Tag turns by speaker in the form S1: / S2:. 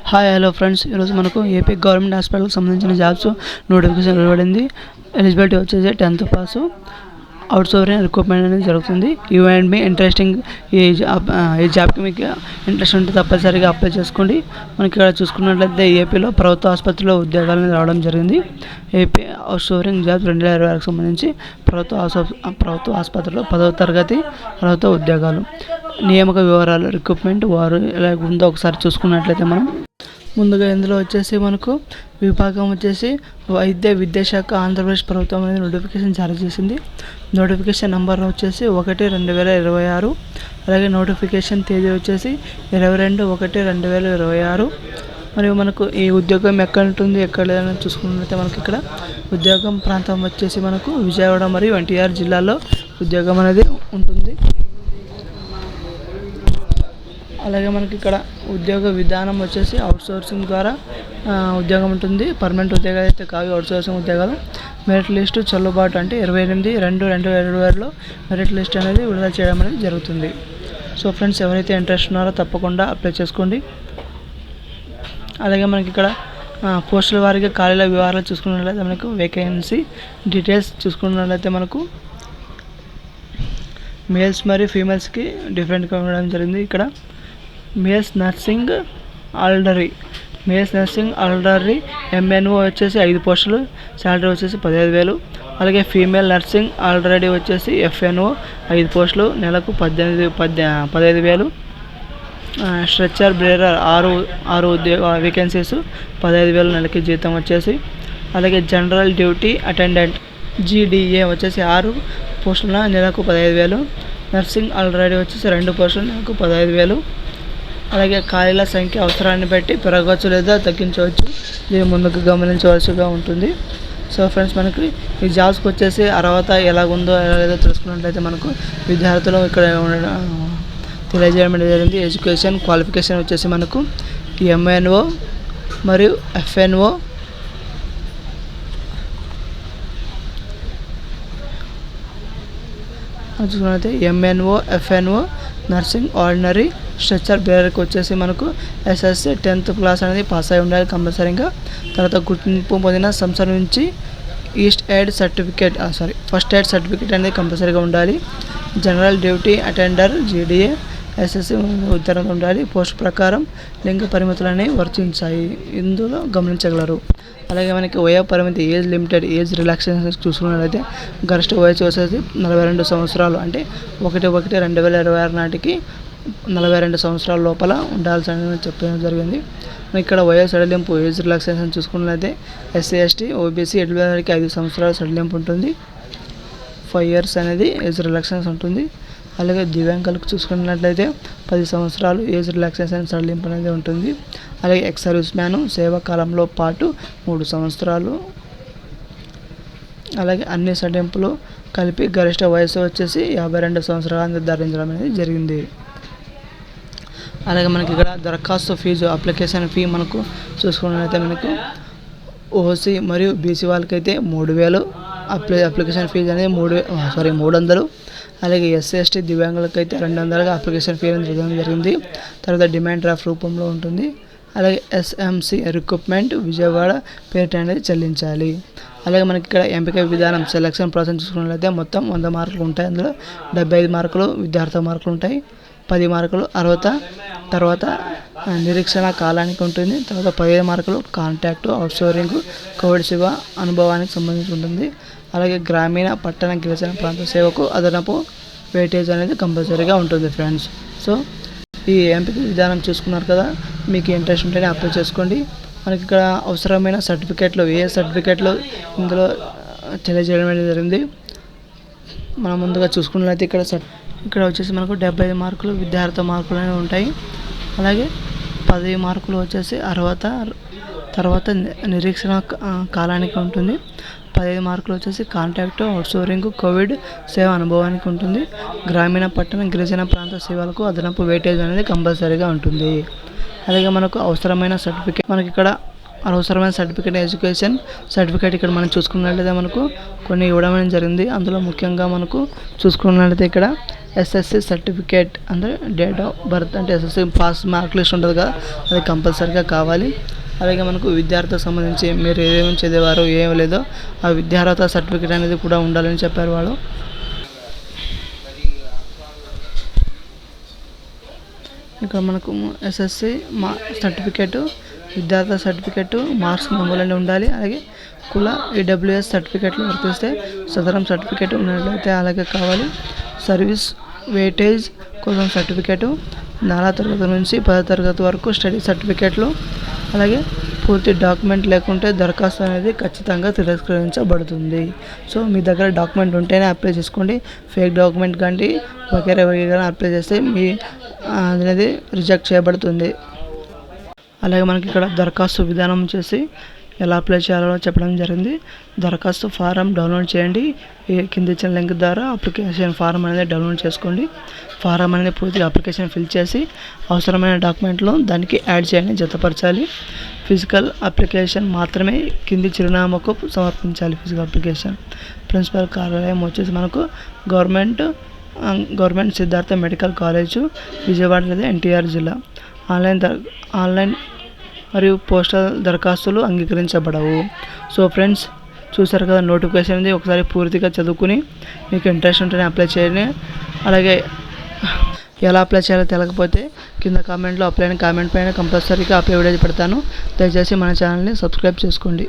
S1: Hi hello friends, ఈరోజు మనకు AP government హాస్పిటల్కి సంబంధించిన జాబ్స్ నోటిఫికేషన్ వెలువడింది. ఎలిజిబిలిటీ వచ్చేసి 10th pass. Out sourcing recruitment అనేది జరుగుతుంది. యూ అండ్ మీ ఇంట్రెస్టింగ్ ఈ జాబ్కి మీకు ఇంట్రెస్ట్ ఉంటే తప్పనిసరిగా అప్లై చేసుకోండి. మనకి ఇక్కడ చూసుకున్నట్లయితే ఏపీలో ప్రభుత్వ ఆసుపత్రిలో ఉద్యోగాలను రావడం జరిగింది. ఏపీ అవుట్ సోర్సింగ్ జాబ్స్ 2026కి సంబంధించి ప్రభుత్వ ఆసుపత్రిలో 10వ తరగతి ప్రభుత్వ ఉద్యోగాలు. నియామక వివరాలు, రిక్రూట్మెంట్ వారు ఎలా ఉందో ఒకసారి చూసుకున్నట్లయితే మనం ముందుగా ఇందులో వచ్చేసి మనకు విభాగం వచ్చేసి వైద్య విద్యాశాఖ ఆంధ్రప్రదేశ్ ప్రభుత్వం అనేది నోటిఫికేషన్ జారీ చేసింది. నోటిఫికేషన్ నెంబర్ వచ్చేసి 1/2026. అలాగే నోటిఫికేషన్ తేదీ వచ్చేసి 22/1/2026. మరియు మనకు ఈ ఉద్యోగం ఎక్కడ ఉంటుంది, ఎక్కడ లేదని చూసుకున్నట్లయితే మనకి ఇక్కడ ఉద్యోగం ప్రాంతం వచ్చేసి మనకు విజయవాడ మరియు ఎన్టీఆర్ జిల్లాలో ఉద్యోగం అనేది ఉంటుంది. అలాగే మనకి ఇక్కడ ఉద్యోగ విధానం వచ్చేసి అవుట్సోర్సింగ్ ద్వారా ఉద్యోగం ఉంటుంది. పర్మనెంట్ ఉద్యోగాలు అయితే కావు, అవుట్సోర్సింగ్ ఉద్యోగాలు. మెరిట్ లిస్టు చెల్లుబాటు అంటే 28/2/2026లో మెరిట్ లిస్ట్ అనేది విడుదల చేయడం అనేది జరుగుతుంది. సో ఫ్రెండ్స్, ఎవరైతే ఇంట్రెస్ట్ ఉన్నారో తప్పకుండా అప్లై చేసుకోండి. అలాగే మనకి ఇక్కడ పోస్టుల వారీగా ఖాళీల వివరాలు చూసుకున్నట్లయితే మనకు వేకెన్సీ డీటెయిల్స్ చూసుకున్నట్లయితే మనకు మేల్స్ మరియు ఫీమేల్స్కి డిఫరెంట్గా ఉండడం జరిగింది. ఇక్కడ మేల్స్ నర్సింగ్ ఆల్డరీ MNO వచ్చేసి 5 పోస్టులు, శాలరీ వచ్చేసి 15,000. అలాగే ఫీమేల్ నర్సింగ్ ఆల్రెడీ వచ్చేసి FNO 5 పోస్టులు, నెలకు 15,000. స్ట్రెచ్చర్ బేరర్ 6 ఉద్యోగ వేకెన్సీస్, 15,000 నెలకి జీతం వచ్చేసి. అలాగే జనరల్ డ్యూటీ అటెండెంట్ GDA వచ్చేసి 6 పోస్టుల, నెలకు 15,000. నర్సింగ్ ఆల్రెడీ వచ్చేసి 2 పోస్టులు, నెలకు 15,000. అలాగే ఖాళీల సంఖ్య అవసరాన్ని బట్టి పెరగవచ్చు లేదా తగ్గించవచ్చు. దీన్ని ముందుకు గమనించవలసిగా ఉంటుంది. సో ఫ్రెండ్స్, మనకి ఈ జాబ్స్కి వచ్చేసి అర్హత ఎలాగుందో ఎలా లేదో తెలుసుకున్నట్లయితే మనకు విద్యార్థులు ఇక్కడ తెలియజేయడం జరిగింది. ఎడ్యుకేషన్ క్వాలిఫికేషన్ వచ్చేసి మనకు MNO మరియు FNO చూసుకున్నట్లయితే MNO FNO nursing ordinary stretcher బేరర్కి వచ్చేసి మనకు SSC 10th క్లాస్ అనేది పాస్ అయి ఉండాలి కంపల్సరీగా. తర్వాత గుర్తింపు పొందిన సంస్థ నుంచి ఫస్ట్ ఎయిడ్ సర్టిఫికేట్ అనేది కంపల్సరీగా ఉండాలి. General duty attender GDA SSC ఉత్తరం ఉండాలి. పోస్ట్ ప్రకారం లింగ పరిమితులు అనేవి వర్తించాయి, ఇందులో గమనించగలరు. అలాగే మనకి వయో పరిమితి ఏజ్ రిలాక్సేషన్ చూసుకున్నట్లయితే గరిష్ట వయసు వచ్చేసి 42 సంవత్సరాలు, అంటే 1/1/2026 నాటికి 42 సంవత్సరాల లోపల ఉండాల్సిందని చెప్పడం జరిగింది. ఇక్కడ వయో సడలింపు ఏజ్ రిలాక్సేషన్ చూసుకున్నట్లయితే SC ST OBC ఎడ్యుకేటర్కి 5 సంవత్సరాల సడలింపు ఉంటుంది. 5 years అనేది ఏజ్ రిలాక్సేషన్ ఉంటుంది. అలాగే దివ్యాంగులకు చూసుకున్నట్లయితే 10 సంవత్సరాలు ఏజ్ రిలాక్సేషన్ సడలింపు అనేది ఉంటుంది. అలాగే ఎక్స్ సర్వీస్ మ్యాన్ సేవా కాలంలో పాటు 3 సంవత్సరాలు. అలాగే అన్ని సడలింపులు కలిపి గరిష్ట వయసు వచ్చేసి 52 సంవత్సరాలు నిర్ధారించడం అనేది జరిగింది. అలాగే మనకి ఇక్కడ దరఖాస్తు ఫీజు అప్లికేషన్ ఫీ మనకు చూసుకున్నట్లయితే మనకు OC మరియు BC వాళ్ళకైతే 3,000 అప్లికేషన్ ఫీజు అనేది 300. అలాగే SC ST దివ్యాంగులకు అయితే 200గా అప్లికేషన్ ఫీ అనేది జరిగింది. తర్వాత డిమాండ్ డ్రాఫ్ట్ రూపంలో ఉంటుంది. అలాగే SMC రిక్రూట్మెంట్ విజయవాడ పేరిట అనేది చెల్లించాలి. అలాగే మనకి ఇక్కడ ఎంపిక విధానం సెలక్షన్ ప్రాసెస్ చూసుకున్నట్లయితే మొత్తం 100 మార్కులు ఉంటాయి. అందులో 75 మార్కులు విద్యార్థి మార్కులు ఉంటాయి, 10 మార్కులు అర్హత, తర్వాత నిరీక్షణ కాలానికి ఉంటుంది, తర్వాత 15 మార్కులు కాంటాక్ట్ అవుట్సోర్సింగ్ కోవిడ్ సేవ అనుభవానికి సంబంధించి ఉంటుంది. అలాగే గ్రామీణ పట్టణ గిరిజన ప్రాంత సేవకు అదనపు వెయిటేజ్ అనేది కంపల్సరీగా ఉంటుంది ఫ్రెండ్స్. సో ఈ ఎంపిక విధానం చూసుకున్నారు కదా, మీకు ఇంట్రెస్ట్ ఉంటేనే అప్లై చేసుకోండి. మనకి ఇక్కడ అవసరమైన సర్టిఫికేట్లు సర్టిఫికేట్లు ఇందులో తెలియజేయడం అనేది జరిగింది. మనం ముందుగా చూసుకున్నట్లయితే ఇక్కడ వచ్చేసి మనకు 75 మార్కులు విద్యార్థి మార్కులు అనేవి ఉంటాయి. అలాగే 10 మార్కులు వచ్చేసి అర్హత, తర్వాత నిరీక్షణ కాలానికి ఉంటుంది. 15 మార్కులు వచ్చేసి కాంటాక్ట్ అవుట్సోర్సింగ్ కోవిడ్ సేవ అనుభవానికి ఉంటుంది. గ్రామీణ పట్టణ గిరిజన ప్రాంత సేవలకు అదనపు వెయిటేజ్ అనేది కంపల్సరీగా ఉంటుంది. అలాగే మనకు అవసరమైన సర్టిఫికేట్ ఎడ్యుకేషన్ సర్టిఫికేట్ ఇక్కడ మనం చూసుకున్నట్లయితే మనకు కొన్ని ఇవ్వడం జరిగింది. అందులో ముఖ్యంగా మనకు చూసుకున్నట్లయితే ఇక్కడ ఎస్ఎస్సి సర్టిఫికేట్ అంటే డేట్ ఆఫ్ బర్త్ అంటే ఎస్ఎస్సి పాస్ మార్క్ లిస్ట్ ఉంటుంది కదా, అది కంపల్సరీగా కావాలి. అలాగే మనకు విద్యార్థికి సంబంధించి మీరు ఏమేమి చదివారో ఏం లేదో ఆ విద్యార్హత సర్టిఫికేట్ అనేది కూడా ఉండాలని చెప్పారు వాళ్ళు. ఇక్కడ మనకు ఎస్ఎస్సి సర్టిఫికేటు, విద్యార్థి సర్టిఫికేటు, మార్క్స్ నమోదు ఉండాలి. అలాగే కుల ఈడబ్ల్యూఎస్ సర్టిఫికేట్లు వర్తిస్తే సదరం సర్టిఫికేట్ ఉన్నట్లయితే అలాగే కావాలి. సర్వీస్ వెయిటేజ్ కోసం సర్టిఫికేటు, 4వ తరగతి నుంచి 10వ తరగతి వరకు స్టడీ సర్టిఫికేట్లు, అలాగే పూర్తి డాక్యుమెంట్ లేకుంటే దరఖాస్తు అనేది ఖచ్చితంగా తిరస్కరించబడుతుంది. సో మీ దగ్గర డాక్యుమెంట్ ఉంటేనే అప్లై చేసుకోండి. ఫేక్ డాక్యుమెంట్ కానీ వగైరా అప్లై చేస్తే మీ అనేది రిజెక్ట్ చేయబడుతుంది. అలాగే మనకి ఇక్కడ దరఖాస్తు విధానం చేసి ఎలా అప్లై చేయాలో చెప్పడం జరిగింది. దరఖాస్తు ఫారం డౌన్లోడ్ చేయండి. కింద ఇచ్చిన లింక్ ద్వారా అప్లికేషన్ ఫారం అనేది డౌన్లోడ్ చేసుకోండి. ఫారం అనేది పూర్తిగా అప్లికేషన్ ఫిల్ చేసి అవసరమైన డాక్యుమెంట్లు దానికి యాడ్ చేయండి, జతపరచాలి. ఫిజికల్ అప్లికేషన్ మాత్రమే కింది చిరునామాకు సమర్పించాలి. ఫిజికల్ అప్లికేషన్ ప్రిన్సిపల్ కార్యాలయం వచ్చేసి మనకు government Siddhartha medical college, Vijayawada లేదా ఎన్టీఆర్ జిల్లా. ఆన్లైన్ మరియు పోస్టల్ దరఖాస్తులు అంగీకరించబడవు. సో ఫ్రెండ్స్, చూసారు కదా నోటిఫికేషన్ అనేది. ఒకసారి పూర్తిగా చదువుకుని మీకు ఇంట్రెస్ట్ ఉంటేనే అప్లై చేయండి. అలాగే ఎలా అప్లై చేయాలో తెలియకపోతే కింద కామెంట్లో అప్లై అని కామెంట్ పైన కంపల్సరీగా అప్లై వీడియో పెడతాను. దయచేసి మన ఛానల్ని సబ్స్క్రైబ్ చేసుకోండి.